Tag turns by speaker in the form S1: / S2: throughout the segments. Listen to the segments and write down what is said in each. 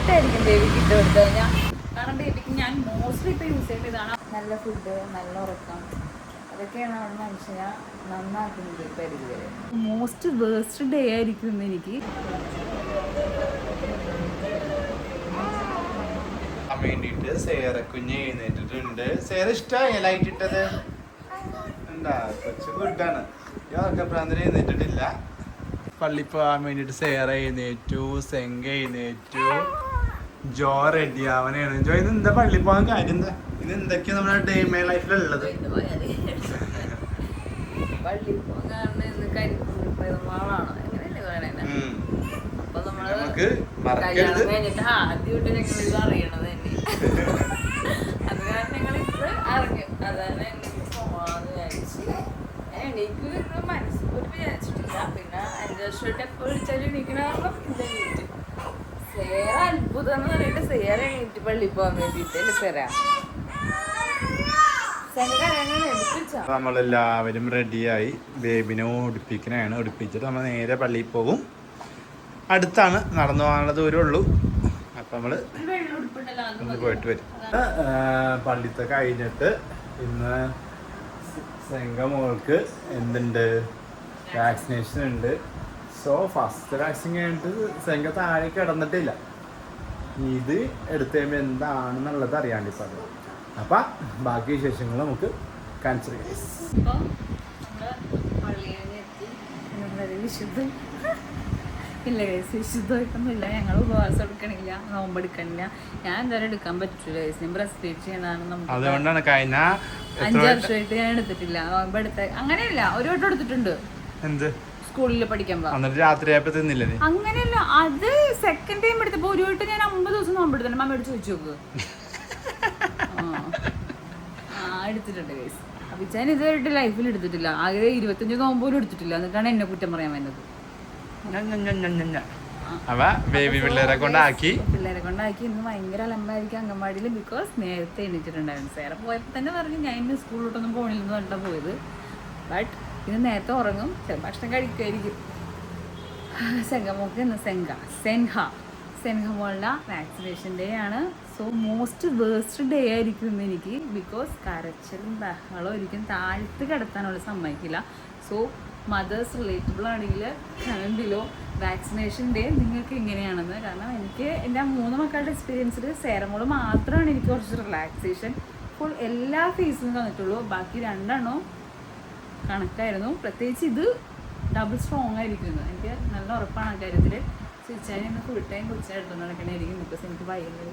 S1: ക്യൂട്ടായിരിക്കും ബേബിക്ക് ഇട്ട് കൊടുത്തു കഴിഞ്ഞാൽ. കാരണം ബേബിക്ക് ഞാൻ മോസ്റ്റ്ലി ഇപ്പോൾ യൂസ് ചെയ്യുന്നത് ഇതാണ്. നല്ല ഫുഡ്, നല്ല ഉറക്കം, അതൊക്കെയാണ് അവിടെ മനുഷ്യനെ നന്നാക്കുന്നത്. പരിധി വരെ മോസ്റ്റ് വേസ്റ്റ് ഡേ ആയിരിക്കും ഇന്ന് എനിക്ക്.
S2: വേണ്ടിട്ട് സേറ കുഞ്ഞ് എഴുന്നേറ്റിട്ടുണ്ട്. സേറ ഇഷ്ടമായി ലൈറ്റ് ഇട്ടത് എന്താ കൊച്ചു ഗുഡാണ്. യോഗ പ്രാന്തന് എഴുന്നേറ്റിട്ടില്ല. പള്ളി പോകാൻ വേണ്ടിട്ട് സേറ എഴുന്നേറ്റു, സെങ്ക എഴുന്നേറ്റു, ജോ റെഡി ആവാനാണ്. ജോ ഇത് എന്താ പള്ളി പോകാൻ കാര്യം എന്താ? ഇത് എന്തൊക്കെയാ നമ്മുടെ ഡേ മേ ലൈഫിലുള്ളത്?
S1: പള്ളി പോകാൻ അപ്പൊ നമ്മള് കല്യാണം കഴിഞ്ഞിട്ട് ആദ്യമായിട്ട് ഞങ്ങൾ ഇത് അറിയണത് തന്നെ. അത് കാരണം ഞങ്ങൾ ഇത് അറിഞ്ഞു. അതാണ് പോവാന്ന് വിചാരിച്ചു. എനിക്ക് മനസ്സിൽ വിചാരിച്ചിട്ടില്ല. പിന്നെ 5 വർഷമായിട്ട് എപ്പോൾ വിളിച്ചാലും എണീക്കണ കാരണം ഇത് എണീറ്റ്. സേറ അത്ഭുതം എന്ന് പറഞ്ഞിട്ട് സേറ എണീറ്റ് പള്ളി പോകാൻ വേണ്ടിയിട്ട്. സേറ
S2: നമ്മളെല്ലാവരും റെഡിയായി ബേബിനെ ഉടുപ്പിക്കണാണ്. ഉടുപ്പിച്ചിട്ട് നമ്മൾ നേരെ പള്ളിയിൽ പോകും. അടുത്താണ്, നടന്നു പോകാനുള്ള ദൂരമുള്ളൂ. അപ്പം നമ്മൾ ഒന്ന് പോയിട്ട് വരും. പള്ളിത്തെ കഴിഞ്ഞിട്ട് ഇന്ന് സെങ്ക മോൾക്ക് എന്തുണ്ട്, വാക്സിനേഷൻ ഉണ്ട്. സോ ഫസ്റ്റ് വാക്സിൻ കഴിഞ്ഞിട്ട് സെങ്ക താഴെ കിടന്നിട്ടില്ല. ഇത് എടുത്തു കഴിയുമ്പോൾ എന്താണെന്നുള്ളത് അറിയാണ്ടിപ്പോൾ. അപ്പം ബാക്കി വിശേഷങ്ങൾ നമുക്ക് കാണിച്ചു തരാം.
S1: ഇല്ല കേസ് വിശുദ്ധമായിട്ടൊന്നുമില്ല. ഞങ്ങൾ ഉപവാസം എടുക്കണില്ല, നോമ്പെടുക്കണില്ല. ഞാൻ എന്തായാലും എടുക്കാൻ പറ്റൂല കേസ്. ഞാൻ ബ്രസ്റ്റ് ഫീഡ് ചെയ്യണതാണ്. നമുക്ക്
S2: അതുകൊണ്ടാണ് കഴിഞ്ഞ
S1: 5 വർഷമായിട്ട് ഞാൻ എടുത്തിട്ടില്ല. നോമ്പ് എടുത്ത അങ്ങനെയല്ല, ഒരു വട്ടം എടുത്തിട്ടുണ്ട്.
S2: എന്ത്
S1: സ്കൂളിൽ പഠിക്കുമ്പോ
S2: രാത്രിയായപ്പോ തിന്നില്ലേ?
S1: അങ്ങനെയല്ല, അത് സെക്കൻഡ് ടൈം എടുത്തപ്പോ ഒരു വട്ടം ഞാൻ 50 ദിവസം നോമ്പ് എടുത്തിട്ടുണ്ട്. മമ്മയോട് ചോദിച്ചു നോക്ക്. എടുത്തിട്ടുണ്ട് കേസ്. അപ്പൊ ഞാൻ ഇതുവരെയായിട്ട് ലൈഫിൽ എടുത്തിട്ടില്ല. ആകെ 25 നോമ്പ് പോലും എടുത്തിട്ടില്ല. എന്നിട്ടാണ് എന്നെ കുറ്റം പറയാൻ വേണ്ടത്.
S2: പിള്ളേരെ കൊണ്ടാക്കി
S1: ഇന്ന് ഭയങ്കര അലമ്പായിരിക്കും അംഗൻവാടിയിൽ. ബിക്കോസ് നേരത്തെ എണീറ്റിട്ടുണ്ടായിരുന്നു. സേറെ പോയപ്പോൾ തന്നെ പറഞ്ഞു ഞാൻ ഇന്ന് സ്കൂളിലോട്ടൊന്നും പോകണില്ലെന്ന് പറഞ്ഞിട്ടാണ് പോയത്. ബട്ട് ഇന്ന് നേരത്തെ ഉറങ്ങും, ചില ഭക്ഷണം കഴിക്കുമായിരിക്കും. സെങ്കമോക്ക് ഇന്ന് സെൻഹമോളുടെ വാക്സിനേഷൻ ഡേ ആണ്. സോ മോസ്റ്റ് വേസ്റ്റ് ഡേ ആയിരിക്കും ഇന്ന് എനിക്ക്. ബിക്കോസ് കരച്ചിലും ബഹളവും ആയിരിക്കും. താഴ്ത്ത് കിടത്താനുള്ള സമ്മതിക്കില്ല. സോ മദേഴ്സ് റിലേറ്റബിൾ ആണെങ്കിൽ കമന്റ് ബിലോ വാക്സിനേഷൻ ഡേ നിങ്ങൾക്ക് എങ്ങനെയാണെന്ന്. കാരണം എനിക്ക് എൻ്റെ 3 മക്കളുടെ എക്സ്പീരിയൻസിൽ സേറമോള് മാത്രമാണ് എനിക്ക് കുറച്ച് റിലാക്സേഷൻ ഫുൾ എല്ലാ ഫേസിലും തന്നിട്ടുള്ളൂ. ബാക്കി 2 എണ്ണവും കണക്കായിരുന്നു. പ്രത്യേകിച്ച് ഇത് ഡബിൾ സ്ട്രോങ് ആയിരിക്കുന്നു. എനിക്ക് നല്ല ഉറപ്പാണ് ആ കാര്യത്തിൽ. സ്വിച്ചായി ഇന്ന് ഫുൾ ടൈം കുറിച്ചായിട്ടൊന്നും നടക്കണമായിരിക്കും. ബിക്കോസ് എനിക്ക് ഭയങ്കര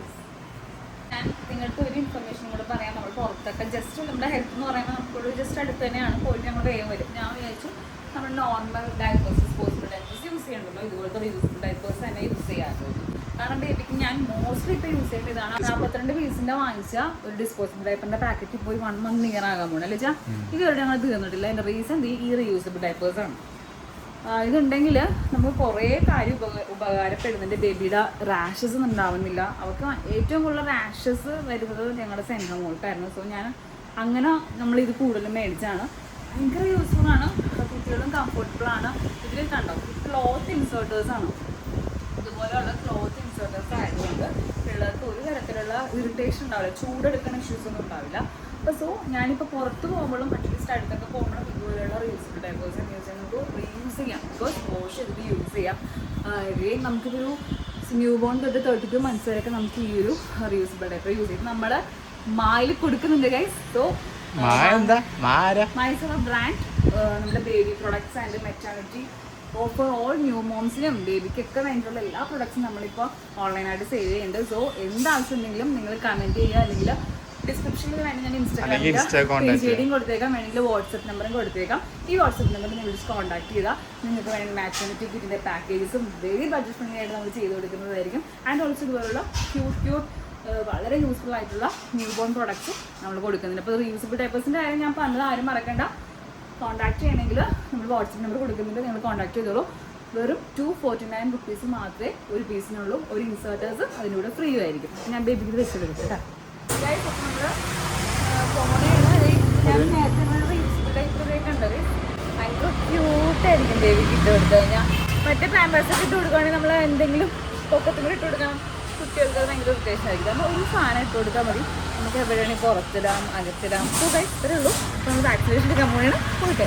S1: ഞാൻ നിങ്ങൾക്ക് ഒരു ഇൻഫർമേഷൻ കൂടെ പറയാം. നമ്മൾ പുറത്തൊക്കെ ജസ്റ്റ് നമ്മുടെ ഹെൽത്ത് എന്ന് പറയുമ്പോൾ നമുക്കൊരു ജസ്റ്റ് അടുത്ത് തന്നെയാണ്. പോയിട്ട് ഞങ്ങൾ വേഗം വരും. ഞാൻ വിചാരിച്ചു നമ്മൾ normal diapers, disposable diapers use ചെയ്യണ്ടല്ലോ, ഇതുപോലത്തെ റീയൂസബിൾ ഡയപ്പേഴ്സ് തന്നെ യൂസ് ചെയ്യാറുള്ളൂ. കാരണം ബേബിക്ക് ഞാൻ മോസ്റ്റ്ലി ഇപ്പോൾ യൂസ് ചെയ്യുന്നത് ഇതാണ്. 42 പീസിൻ്റെ വാങ്ങിച്ച ഒരു ഡിസ്പോസിബിൾ ഡയപ്പറിൻ്റെ പാക്കറ്റ് ഇപ്പോൾ 1 month നിയർ ആകാൻ പോകണം. അല്ലേ? ഇതുവരെ ഞങ്ങൾ തീർന്നിട്ടില്ല. അതിൻ്റെ റീസൺ ഈ റീയൂസബിൾ ഡയപ്പേഴ്സാണ്. ഇതുണ്ടെങ്കിൽ നമുക്ക് കുറേ കാര്യം ഉപകാരപ്പെടുന്നുണ്ട്. ബേബിയുടെ റാഷസ് ഒന്നും ഉണ്ടാവുന്നില്ല. അവർക്ക് ഏറ്റവും കൂടുതൽ റാഷസ് വരുന്നത് ഞങ്ങളുടെ സെൻഹമോൾക്കായിരുന്നു. സോ ഞാൻ അങ്ങനെ നമ്മളിത് കൂടുതലും മേടിച്ചാണ്. ഭയങ്കര യൂസ്ഫുൾ ആണ്. കുട്ടികളും കംഫർട്ടബിൾ ആണ്. ഇതിൽ കണ്ടോ, ക്ലോത്ത് ഇൻസേർട്ടേഴ്സ് ആണ്. ഇതുപോലെയുള്ള ക്ലോത്ത് ഇൻസേർട്ടേഴ്സ് ആയതുകൊണ്ട് പിള്ളേർക്ക് ഒരു തരത്തിലുള്ള ഇറിറ്റേഷൻ ഉണ്ടാവില്ല, ചൂടെടുക്കുന്ന ഇഷ്യൂസ് ഒന്നും ഉണ്ടാവില്ല. അപ്പോൾ സോ ഞാനിപ്പോൾ പുറത്ത് പോകുമ്പോഴും അറ്റ്ലീസ്റ്റ് അടുത്തൊക്കെ പോകുമ്പോഴും ഇതുപോലെയുള്ള റീയൂസബിൾ ഡയപ്പേഴ്സ് യൂസ് ചെയ്യാൻ നമുക്ക് റീയൂസ് ചെയ്യാം. ബിക്കോസ് വാഷ് ചെയ്തിട്ട് യൂസ് ചെയ്യാം. നമുക്കിതൊരു ന്യൂ ബോൺ തൊട്ട് 32 months വരെയൊക്കെ നമുക്ക് ഈ ഒരു റീയൂസബിൾ ഡയപ്പർ യൂസ് ചെയ്ത് നമ്മുടെ മായിൽ കൊടുക്കുന്നുണ്ട് ഗൈസ്. സോ മൈസൂർ ബ്രാൻഡ് നമ്മുടെ baby products and maternity for all new മോംസിനും ബേബിക്കൊക്കെ വേണ്ടിയിട്ടുള്ള എല്ലാ പ്രൊഡക്ട്സും നമ്മളിപ്പോൾ ഓൺലൈനായിട്ട് സെയിൽ ചെയ്യുന്നുണ്ട്. സോ എന്താവശ്യം ഉണ്ടെങ്കിലും നിങ്ങൾ കമൻറ്റ് ചെയ്യുക, അല്ലെങ്കിൽ ഡിസ്ക്രിപ്ഷനിൽ വേണ്ടി ഞാൻ ഇൻസ്റ്റാഗ്രാമിൽ കൊടുത്തേക്കാം, വേണമെങ്കിൽ വാട്സപ്പ് നമ്പറും കൊടുത്തേക്കാം. ഈ വാട്സപ്പ് നമ്പറിൽ നിങ്ങൾ വിളിച്ച് കോൺടാക്ട് ചെയ്താൽ നിങ്ങൾക്ക് വേണമെങ്കിൽ മാറ്റേണിറ്റി കിറ്റിൻ്റെ പാക്കേജസും വെരി ബഡ്ജറ്റ് ഫ്രണ്ട്ലി ആയിട്ട് നമ്മൾ ചെയ്ത് കൊടുക്കുന്നതായിരിക്കും. ആൻഡ് ഓൾസോ ഇതുപോലുള്ള ക്യൂട്ട് വളരെ യൂസ്ഫുൾ ആയിട്ടുള്ള ന്യൂ ബോൺ പ്രോഡക്റ്റ്സ് നമ്മൾ കൊടുക്കുന്നുണ്ട്. അപ്പോൾ റീയൂസബിൾ ഡയപ്പേഴ്സിൻ്റെ കാര്യം ഞാൻ പറഞ്ഞത് ആരും മറക്കണ്ട. കോൺടാക്ട് ചെയ്യണമെങ്കിൽ നമ്മൾ വാട്സപ്പ് നമ്പർ കൊടുക്കുന്നുണ്ട്, നിങ്ങൾ കോൺടാക്ട് ചെയ്തോളൂ. വെറും 249 rupees മാത്രമേ ഒരു പീസിനുള്ളൂ. ഒരു ഇൻസേർട്ടേഴ്സ് അതിലൂടെ ഫ്രീ ആയിരിക്കും. ഞാൻ ബേബിക്ക് വെച്ചെടുക്കും കേട്ടോ. ഞാൻ നേരത്തെ റീയൂസബിൾ ഡയപ്പർ കണ്ടത് ഭയങ്കര ക്യൂട്ടായിരിക്കും ബേബിക്ക് ഇട്ട് കൊടുത്തു കഴിഞ്ഞാൽ. മറ്റേ പാമ്പേഴ്സൊക്കെ ഇട്ട് കൊടുക്കുകയാണെങ്കിൽ നമ്മൾ എന്തെങ്കിലും പൊക്കത്തും കൂടി ഇട്ട് കൊടുക്കണം, കുട്ടികൾക്ക് ഭയങ്കര ഉദ്ദേശമായിരിക്കും. നമ്മൾ ഒരു സാധനം ഇട്ട് കൊടുത്താൽ മതി, നമുക്ക് എവിടെയാണെങ്കിൽ പുറത്തിടാം, അകത്തിടാം. സോ ഗൈസ് ഇത്രേ ഉള്ളൂ. അപ്പോൾ നമ്മൾ വാക്സിനേഷൻ എടുക്കാൻ പോവുകയാണ്. പോയിട്ട്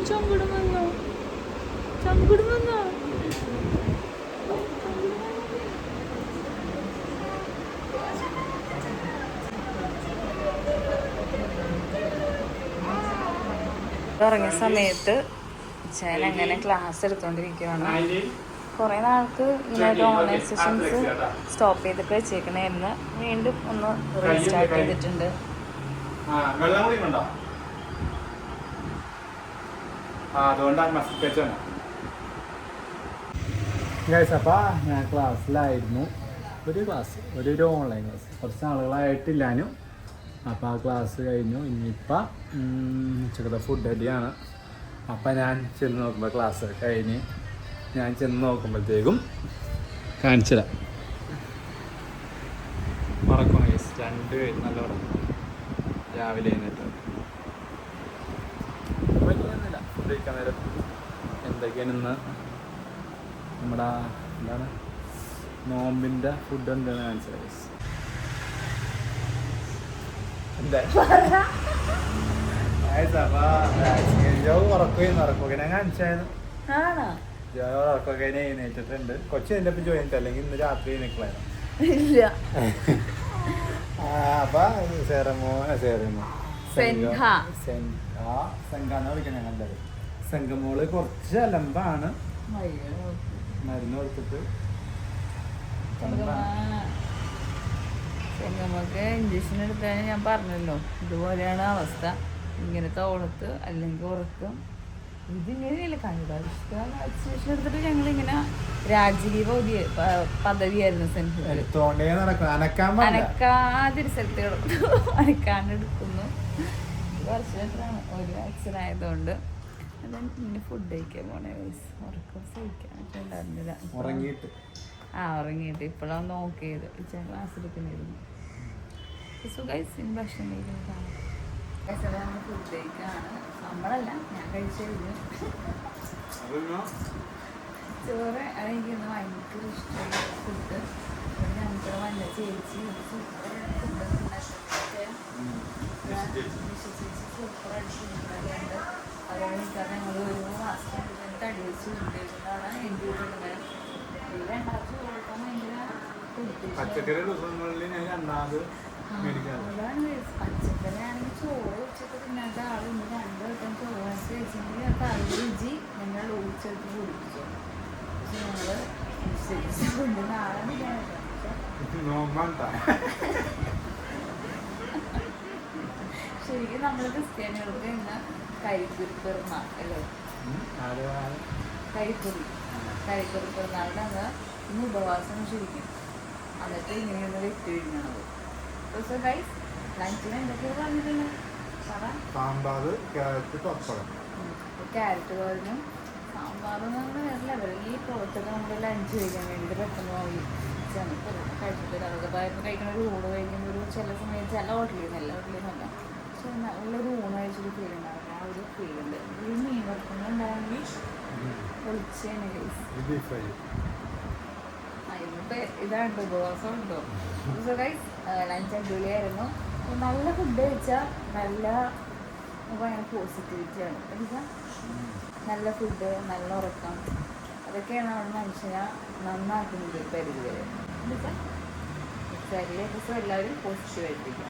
S1: ചങ്കുടുമെന്നോ ഇറങ്ങിയ സമയത്ത് ഞാൻ അങ്ങനെ ക്ലാസ് എടുത്തോണ്ടിരിക്കുകയാണ്. കുറേ നാൾക്ക് ഇങ്ങനെ ഒരു ഓൺലൈൻ സെഷൻസ് സ്റ്റോപ്പ് ചെയ്തിട്ട് വെച്ചേക്കണായിരുന്നു. വീണ്ടും ഒന്ന് റീസ്റ്റാർട്ട് ചെയ്തിട്ടുണ്ട്.
S2: അപ്പോൾ ഞാൻ ക്ലാസ്സിലായിരുന്നു. ഒരു ഓൺലൈൻ ക്ലാസ് കുറച്ച് ആളുകളായിട്ടില്ലാനും. അപ്പോൾ ആ ക്ലാസ് കഴിഞ്ഞു. ഇനിയിപ്പോൾ ഉച്ചക്കത്തെ ഫുഡ് റെഡിയാണ്. അപ്പം ഞാൻ ചെന്ന് നോക്കുമ്പോൾ ക്ലാസ് കഴിഞ്ഞ് ഞാൻ ചെന്ന് നോക്കുമ്പോഴത്തേക്കും കാണിച്ചിടാം. ഉറക്കം ഗൈസ്, 2 പേര് നല്ല ഉറക്കം. രാവിലെ എഴുന്നേറ്റ് വലിയൊന്നുമില്ല. ഫുഡ് കഴിക്കാൻ നേരം എന്തൊക്കെയാണ് ഇന്ന് നമ്മുടെ എന്താണ് നോമ്പിൻ്റെ ഫുഡ് എന്താണ് കാണിച്ചത് ഗൈസ്. എന്താ ഉറക്കുകയും ഞാൻ കാണിച്ചായിരുന്നു. ഉറക്കൊക്കെ എഴുന്നേറ്റിട്ടുണ്ട്. കൊച്ചു എൻ്റെ ഒപ്പം ജോയിൻ അല്ലെങ്കിൽ ഇന്ന് രാത്രി നിൽക്കലായിരുന്നു. അപ്പൊ സെങ്കാന്ന് വിളിക്കണേ നല്ലത്. സെങ്കമോള് കുറച്ച് അലമ്പാണ്. മരുന്ന് കൊടുത്തിട്ട്
S1: നമുക്ക് ഇഞ്ചക്ഷൻ എടുക്കാൻ ഞാൻ പറഞ്ഞല്ലോ, ഇതുപോലെയാണ് അവസ്ഥ. ഇങ്ങനത്തെ ഓണത്ത് അല്ലെങ്കിൽ ഉറക്കം ഇതിങ്ങനെയല്ല കണ്ടു. വാക്സിനേഷൻ എടുത്തിട്ട് ഞങ്ങളിങ്ങനെ രാജീവ പദവിയായിരുന്നു സെൻട്രൽ. അനക്കാതൊരു സ്ഥലത്ത് കിടന്നു, അനക്കാണ്ടെടുക്കുന്നു. വർഷത്തിലാണ് ഒരു വാക്സിൻ ആയതുകൊണ്ട്. അത് പിന്നെ ഫുഡ് കഴിക്കാൻ പോണേ. ഉറക്കം സഹിക്കാണ്ടായിരുന്നില്ല. ഉറങ്ങിയിട്ട് ഇപ്പോഴാണ് നോക്കിയത്. ക്ലാസ് എടുക്കുന്നിരുന്നു. ഭക്ഷണം കഴിക്കുന്നതാണ്. ഫുഡ് കഴിക്കാണ്. നമ്മളല്ല, ഞാൻ കഴിച്ചു കഴിഞ്ഞു. ചോറ് അതെനിക്ക് ഭയങ്കര ഇഷ്ടമുള്ള ഫുഡ്. ഞങ്ങൾക്ക് വന്ന ചേച്ചി സൂപ്പറായിട്ട് ഫുഡ് സൂപ്പറായിട്ട് ഫുഡ്. അതുകൊണ്ട് എനിക്കത് ഞങ്ങൾ ഒരു മാസം തടി വെച്ച് കൊണ്ടുവരുന്നതാണ് എൻ്റെ വീട്ടിൽ.
S2: പച്ചക്കറി
S1: പച്ചക്കറി ആണെങ്കിൽ ചോറ് ഉച്ചക്ക് തിന്നാത്ത ആള് ഇന്ന് 2 വട്ടം ചോറ് കഴിച്ചെങ്കിൽ ആ കറി രുചി ഞങ്ങൾ ഊച്ചെടുത്ത് കുടിച്ചു. പക്ഷെ ഞങ്ങള് കൊണ്ട് നാളെ ശരിക്കും നമ്മള് ക്രിസ്ത്യാനികൾക്ക് ഇന്ന് കരിക്കുറി പെരുന്നാൾ അല്ലേ? കരിക്കുറി പെരുന്നാളിൻ്റെ അന്ന് ഇന്ന് ഉപവാസം ശരിക്കും. എന്നിട്ട് ഇങ്ങനെയൊന്ന് വെട്ടി വിഴുങ്ങണത്. ലഞ്ചിന് എന്തൊക്കെയാണ് പറഞ്ഞിട്ടുള്ളത്?
S2: സാമ്പാർ, ക്യാരറ്റ്, പപ്പടം.
S1: ക്യാരറ്റ് തോരനും സാമ്പാറും വേറെ ലെവലിൽ. ഈ പുറത്തൊക്കെ നമ്മൾ ലഞ്ച് കഴിക്കാൻ വേണ്ടിയിട്ട് പെട്ടെന്ന് പോയി കഴിച്ചിട്ട് അതൊക്കെ കഴിക്കണ ഒരു ഊണ് കഴിക്കുമ്പോൾ ഒരു ചില സമയത്ത് ചില ഹോട്ടലിൽ നിന്ന് എല്ലാ ഹോട്ടലിൽ നിന്നല്ല, പക്ഷെ നല്ലൊരു ഊണ് കഴിച്ചൊരു ഫീൽ ഉണ്ടാവില്ല. ആ ഒരു ഫീലുണ്ട്. ഈ മീൻ വറുക്കുന്നുണ്ടാണെങ്കിൽ പൊളിച്ചേനെ കഴിച്ചു. ഇന്നിപ്പോൾ ഇതാണ്ട് ഉപവാസം ഉണ്ടോ? ലഞ്ച് അടിപൊളിയായിരുന്നു. നല്ല ഫുഡ് കഴിച്ചാൽ നല്ല ഭയങ്കര പോസിറ്റിവിറ്റിയാണ്. എന്താ നല്ല ഫുഡ്, നല്ല ഉറക്കം, അതൊക്കെയാണ് അവിടെ മനുഷ്യനെ നന്നാക്കുന്നത് പരിധി വരെ. എന്താ എല്ലാവരും പോസിറ്റീവായിട്ടിരിക്കുക.